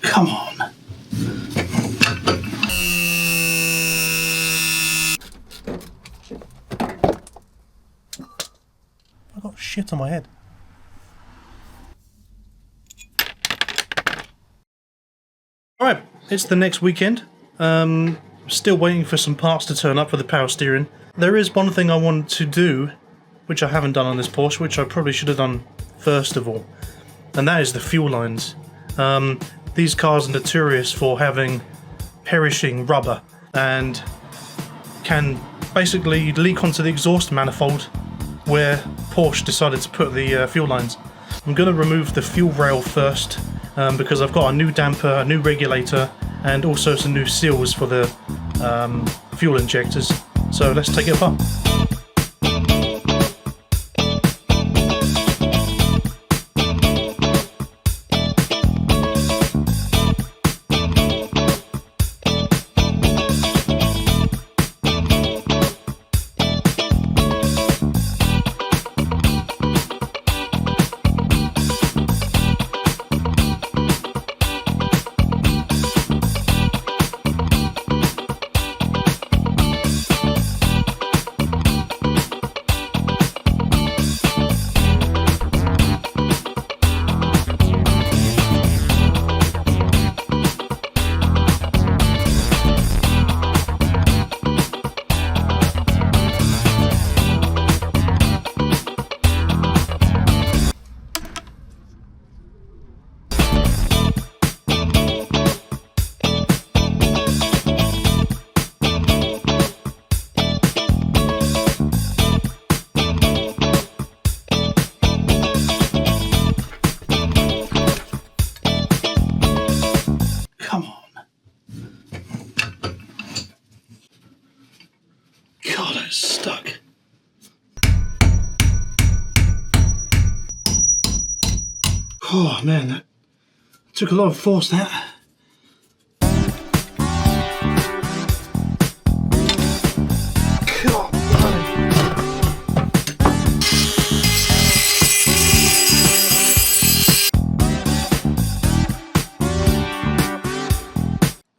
Come on. I got shit on my head. Alright, it's the next weekend. Still waiting for some parts to turn up for the power steering. There is one thing I want to do, which I haven't done on this Porsche, which I probably should have done first of all, and that is the fuel lines. These cars are notorious for having perishing rubber and can basically leak onto the exhaust manifold where Porsche decided to put the fuel lines. I'm going to remove the fuel rail first because I've got a new damper, a new regulator, and also some new seals for the fuel injectors. So let's take it apart. Stuck. Oh man, that took a lot of force, that. God.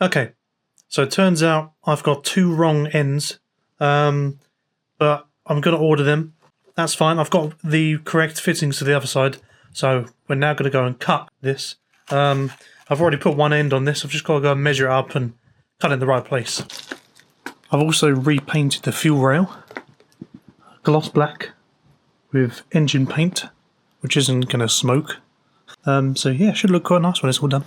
Okay, so it turns out I've got two wrong ends. But I'm going to order them. That's fine. I've got the correct fittings to the other side. So we're now going to go and cut this. I've already put one end on this. I've just got to go and measure it up and cut it in the right place. I've also repainted the fuel rail. Gloss black with engine paint, which isn't going to smoke. So yeah, it should look quite nice when it's all done.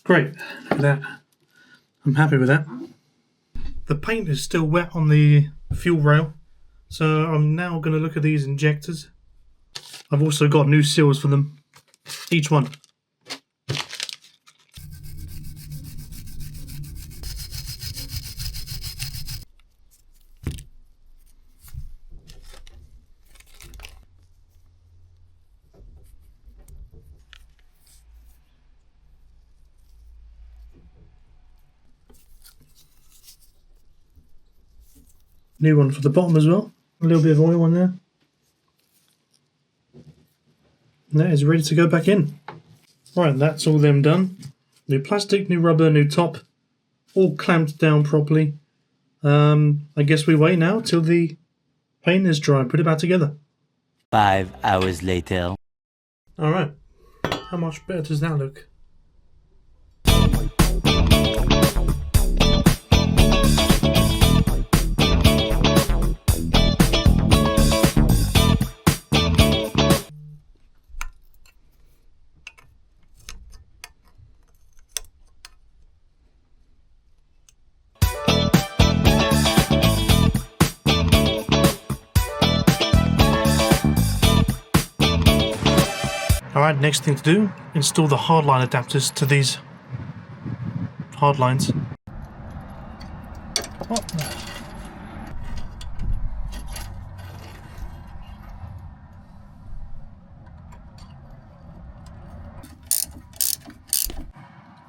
Great, look at that. I'm happy with that. The paint is still wet on the fuel rail, so I'm now going to look at these injectors. I've also got new seals for them, each one. New one for the bottom as well. A little bit of oil on there. And that is ready to go back in. Right, that's all them done. New plastic, new rubber, new top. All clamped down properly. I guess we wait now till the paint is dry and put it back together. 5 hours later. Alright. How much better does that look? Alright, next thing to do, install the hardline adapters to these hardlines.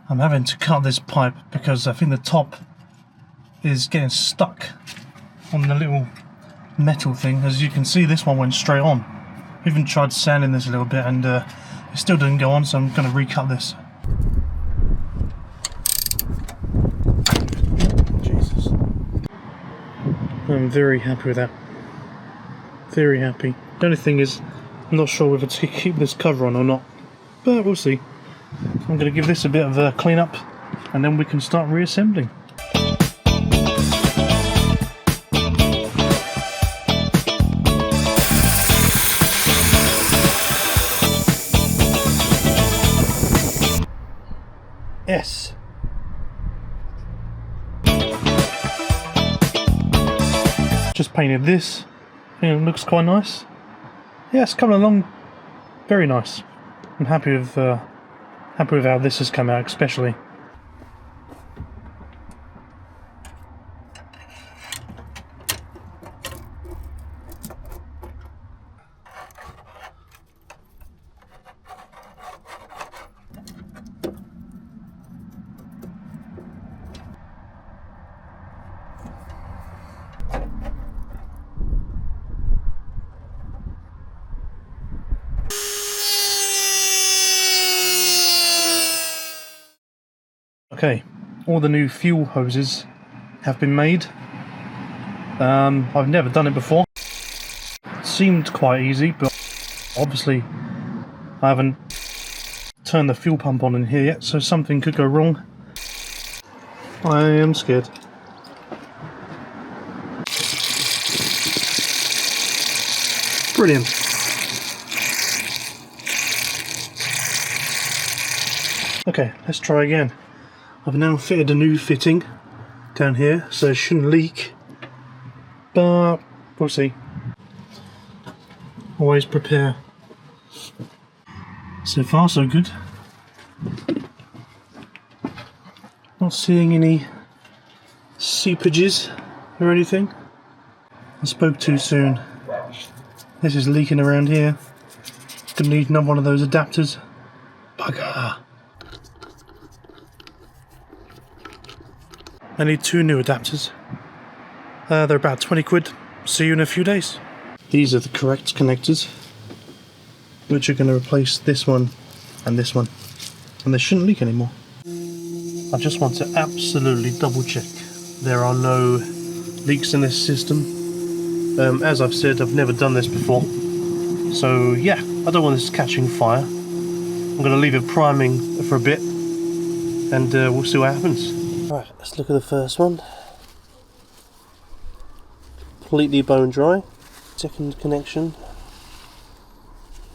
I'm having to cut this pipe because I think the top is getting stuck on the little metal thing. As you can see, this one went straight on. I even tried sanding this a little bit and it still didn't go on, so I'm going to recut this. Jesus. I'm very happy with that. Very happy. The only thing is, I'm not sure whether to keep this cover on or not, but we'll see. I'm going to give this a bit of a clean up and then we can start reassembling. Yes. Just painted this. I think it looks quite nice. Yeah, it's coming along very nice. I'm happy with how this has come out, especially. Okay, all the new fuel hoses have been made. I've never done it before. It seemed quite easy, but obviously I haven't turned the fuel pump on in here yet, so something could go wrong. I am scared. Brilliant. Okay, let's try again. I've now fitted a new fitting down here, so it shouldn't leak, but we'll see. Always prepare. So far so good. Not seeing any seepages or anything. I spoke too soon. This is leaking around here. Gonna need another one of those adapters. Bugger. I need 2 new adapters. They're about 20 quid. See you in a few days. These are the correct connectors, which are going to replace this one and this one. And they shouldn't leak anymore. I just want to absolutely double check there are no leaks in this system. As I've said, I've never done this before. So yeah, I don't want this catching fire. I'm going to leave it priming for a bit and we'll see what happens. Right, let's look at the first one. Completely bone dry. Second connection.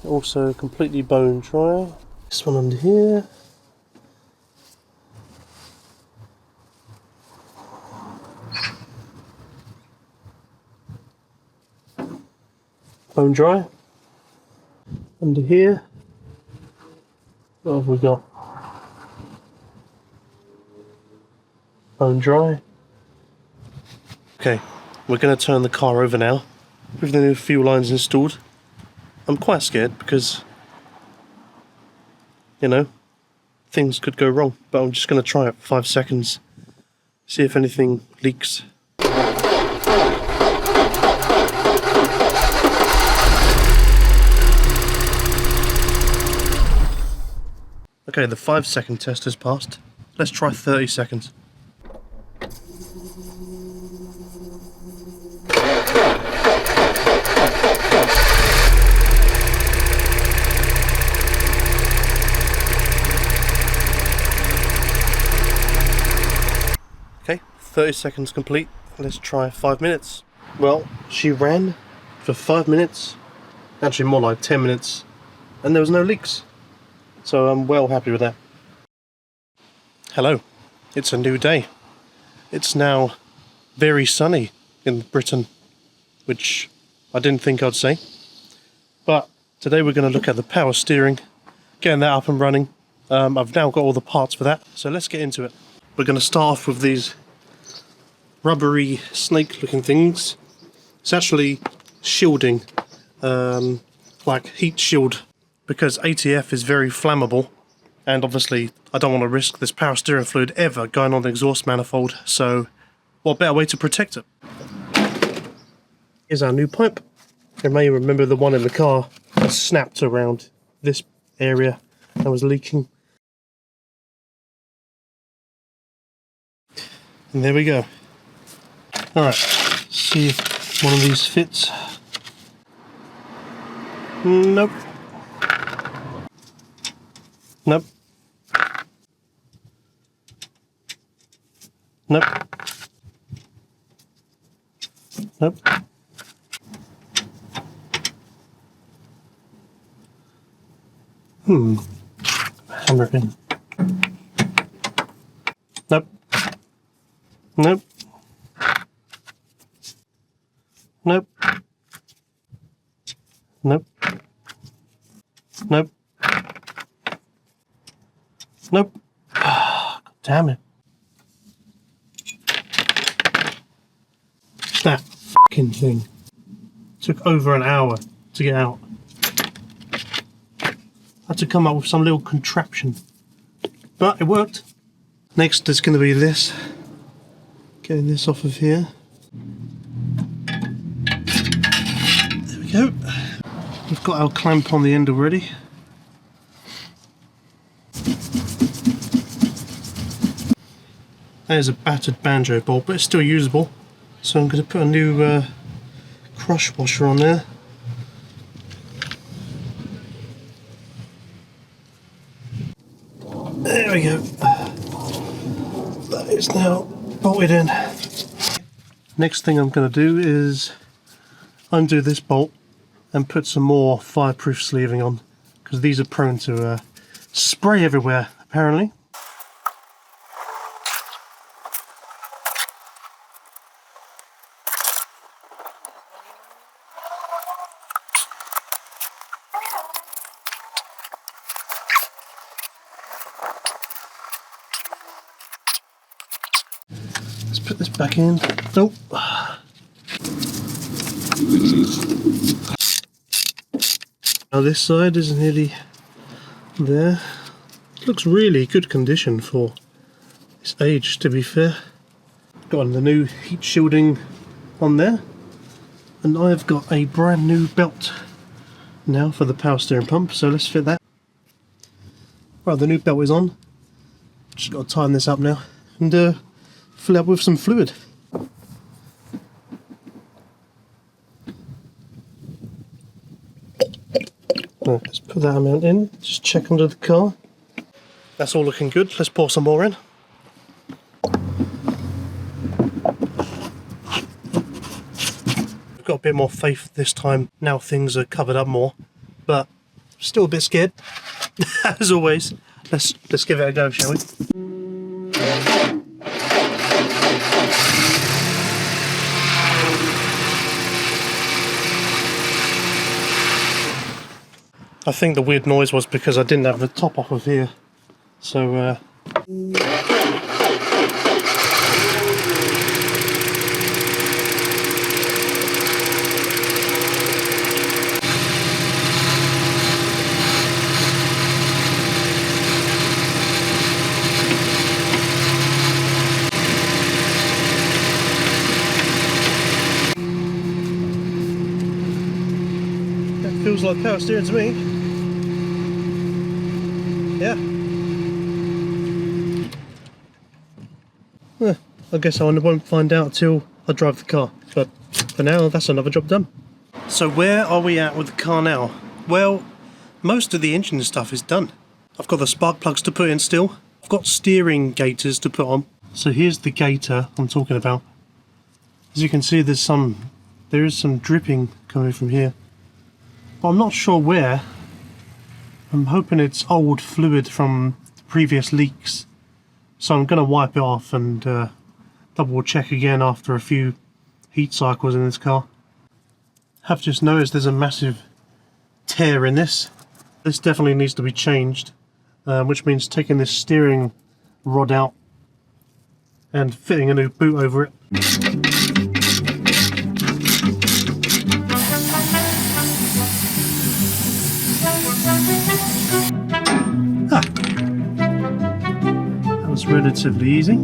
Also completely bone dry. This one under here. Bone dry. Under here. What have we got? Bone dry. Okay, we're going to turn the car over now with the new fuel lines installed. I'm quite scared because, you know, things could go wrong, but I'm just going to try it for 5 seconds, see if anything leaks. Okay, the 5-second test has passed. Let's try 30 seconds. Okay, 30 seconds complete. Let's try 5 minutes. Well, she ran for 5 minutes, actually more like 10 minutes, and there was no leaks. So I'm well happy with that. Hello, it's a new day. It's now very sunny in Britain, which I didn't think I'd say. But today we're going to look at the power steering getting that up and running. I've now got all the parts for that, so let's get into it. We're going to start off with these rubbery snake looking things. It's actually shielding, like heat shield, because ATF is very flammable, and obviously I don't want to risk this power steering fluid ever going on the exhaust manifold, so what better way to protect it? Here's our new pipe. You may remember the one in the car that snapped around this area and was leaking. And there we go. Alright, see if one of these fits. Nope. Nope. Nope. Nope. Hammer in. Nope. Nope. Nope. Nope. Nope. Nope. God damn it. That fucking thing took over an hour to get out. I had to come up with some little contraption, but it worked. Next is going to be this. Getting this off of here. There we go. We've got our clamp on the end already. There's a battered banjo bolt, but it's still usable. So I'm going to put a new crush washer on there. There we go. That is now bolted in. Next thing I'm going to do is undo this bolt and put some more fireproof sleeving on, because these are prone to spray everywhere apparently. Let's put this back in. Nope. Now this side isn't nearly there. It looks really good condition for its age, to be fair. Got the new heat shielding on there, and I've got a brand new belt now for the power steering pump, so let's fit that. Right, the new belt is on. Just got to tighten this up now and fill it up with some fluid. Right, let's put that amount in, just check under the car. That's all looking good, let's pour some more in. I've got a bit more faith this time, now things are covered up more, but still a bit scared, as always. Let's give it a go, shall we? I think the weird noise was because I didn't have the top off of here, so that feels like power steering to me. Yeah. Well, I guess I won't find out till I drive the car, but for now that's another job done. So where are we at with the car now? Well, most of the engine stuff is done. I've got the spark plugs to put in still. I've got steering gaiters to put on. So here's the gaiter I'm talking about. As you can see, there is some dripping coming from here, but I'm not sure where. I'm hoping it's old fluid from previous leaks, so I'm going to wipe it off and double check again after a few heat cycles in this car. Have just noticed there's a massive tear in this. This definitely needs to be changed, which means taking this steering rod out and fitting a new boot over it. That was relatively easy.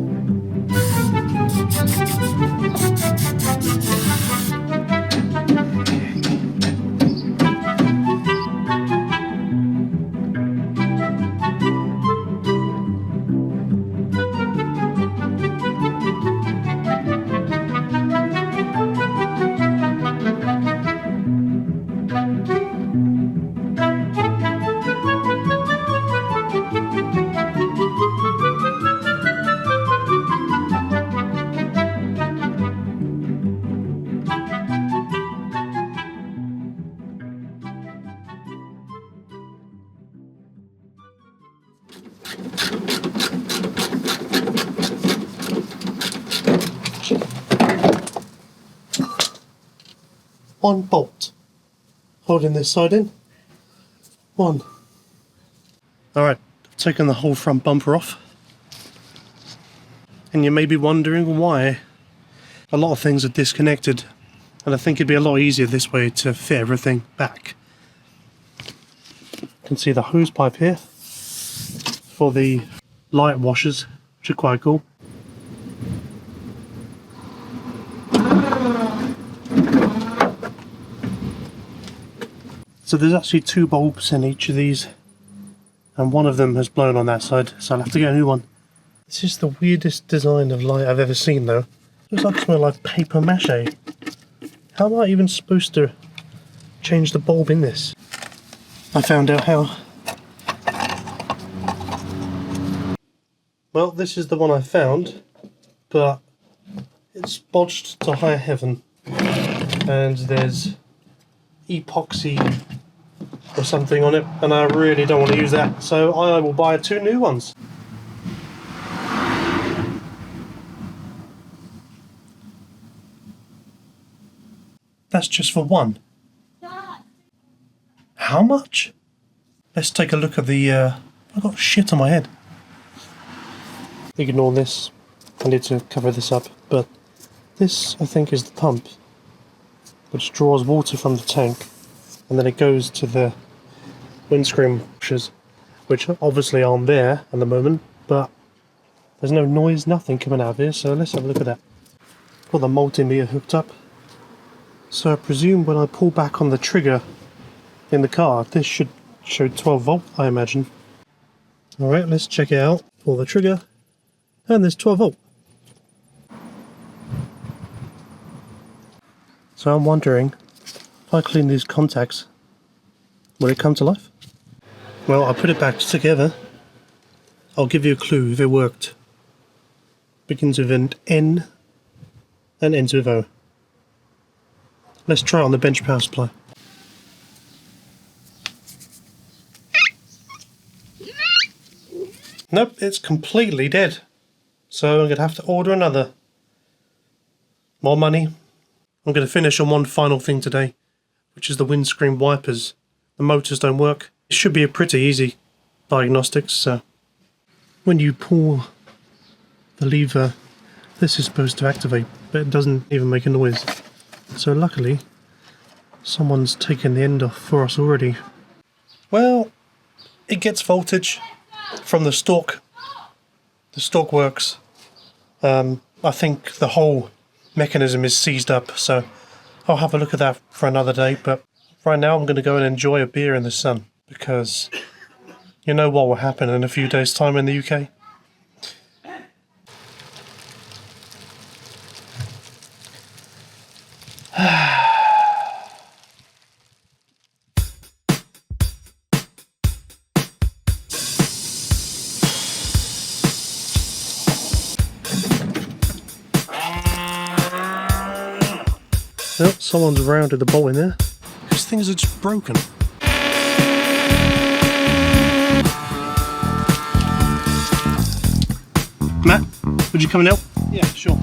One bolt holding this side in. One. Alright, I've taken the whole front bumper off. And you may be wondering why a lot of things are disconnected, and I think it'd be a lot easier this way to fit everything back. You can see the hose pipe here for the light washers, which are quite cool. So there's actually 2 bulbs in each of these, and one of them has blown on that side, so I'll have to get a new one. This is the weirdest design of light I've ever seen though. Looks like something like paper mache. How am I even supposed to change the bulb in this? I found out how. Well, this is the one I found, but it's bodged to high heaven, and there's epoxy or something on it, and I really don't want to use that, so I will buy 2 new ones. That's just for one. How much? Let's take a look at the I've got shit on my head. Ignore this, I need to cover this up, but this I think is the pump, which draws water from the tank, and then it goes to the windscreen washers, which obviously aren't there at the moment, but there's no noise, nothing coming out of here, so let's have a look at that. Got the multimeter hooked up, so I presume when I pull back on the trigger in the car, this should show 12 volt, I imagine. Alright, let's check it out. Pull the trigger, and there's 12 volt. So I'm wondering, if I clean these contacts, will it come to life? Well, I put it back together. I'll give you a clue if it worked. Begins with an N and ends with O. Let's try it on the bench power supply. Nope, it's completely dead. So I'm going to have to order another. More money. I'm going to finish on one final thing today, which is the windscreen wipers. The motors don't work. It should be a pretty easy diagnostics. So when you pull the lever, this is supposed to activate, but it doesn't even make a noise. So luckily, someone's taken the end off for us already. Well, it gets voltage from the stalk. The stalk works. I think the whole mechanism is seized up, so I'll have a look at that for another day, but right now I'm going to go and enjoy a beer in the sun, because you know what will happen in a few days' time in the UK. Well, someone's rounded the bolt in there. These things are just broken. Matt, would you come and help? Yeah, sure.